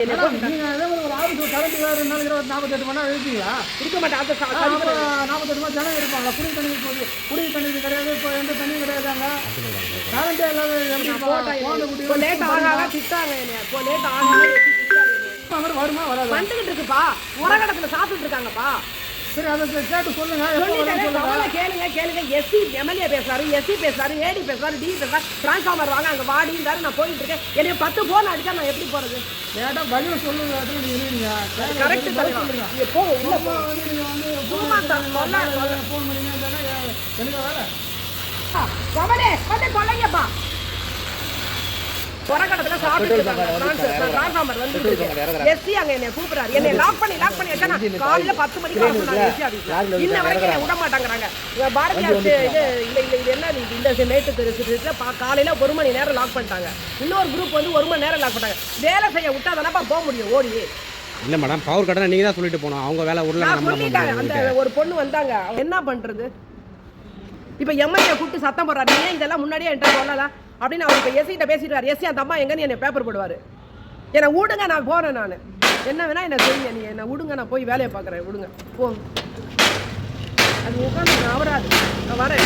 நீங்க அதே ஒரு ஆபீஸ் கரண்ட் வேற 2 நாளைக்கு 48 மணி நேரம் இருப்பீங்களா? இருக்க மாட்டேன். அந்த 48 மணி ஜனம் இருப்பாங்க. குடி தண்ணி போகுது, குடி தண்ணி கிடையாது, இப்போ எந்த தண்ணியும் கிடையாதாங்க. கரண்டே இல்லாத லேட் ஆகாத திட்டாங்க என்னைய. இப்போ லேட் ஆகாத திட்டாங்க. வருமா வராது வந்துகிட்டு இருக்குப்பா, உரகடத்துல சாப்பிட்டு இருக்காங்கப்பா. சரி, அதை கேட்டு சொல்லுங்க. கேளுங்க. எஸ்சி எம்எல்ஏ பேசுறாரு, எஸ்சி பேசுறாரு, ஏடி பேசுறாரு, டி பேசுறாரு, டிரான்ஸ்ஃபார்மர் வாங்க அங்க வாடிந்தாரு. நான் போயிட்டு இருக்கேன். என்னைய 10 போன் அடிச்சா நான் எப்படி போறது? கேட்டா பதில் சொல்லுங்க. கரெக்ட் சொல்லுங்க. நீங்க போங்க உள்ள போங்க. ஃபோன் பண்ணீங்கன்னா எனக்கு வேலை கவலை வந்து தொலைங்கப்பா. உரகடத்துல சாப்பிட்டு இருக்காங்க. டிரான்ஸ்ஃபார்மர் வந்து எஸ்சி அங்க என்னை கூப்பிடுறாரு. என்னை லாக் பண்ணி வச்சா நான் காலையில 10 மணிக்கு வர சொன்னாங்க எஸ்சி ஆபீஸ்ல. இன்ன வரைக்கும் என்னை விட மாட்டாங்கறாங்க. பாரதியார் இது என்ன இந்த மேட்டுக்கு இருக்குதுல காலையில 1 மணி நேரம் லாக் பண்ணிட்டாங்க. இன்னொரு குரூப் வந்து 1 மணி நேரம் லாக் பண்ணாங்க. வேலை செய்ய விட்டா தானப்பா போக முடியும் ஓடி. இல்ல மேடம், பவர் கட்டணம் நீங்க தான் சொல்லிட்டு போனோம். அவங்க வேலை உள்ள நான் சொல்லிட்டேன். அந்த ஒரு பொண்ணு வந்தாங்க. என்ன பண்றது? இப்ப எம்எல்ஏ கூப்பிட்டு சத்தம் போடுறாரு. ஏன் இதெல்லாம் முன்னாடியே என்கிட்ட சொல்லலாம் அப்படின்னு அவர் இப்போ எஸ்சிட்ட பேசிட்டாரு. எஸ்சி அந்த அம்மா எங்கன்னு என்னை பேப்பர் போடுவார். என்னை விடுங்க, நான் போகிறேன். நான் என்ன வேணா என்ன செய்யுங்க, நீ என்னை விடுங்க, நான் போய் வேலையை பார்க்குறேன், விடுங்க போ. அது உட்காந்து நான் அவராது, நான் வரேன்.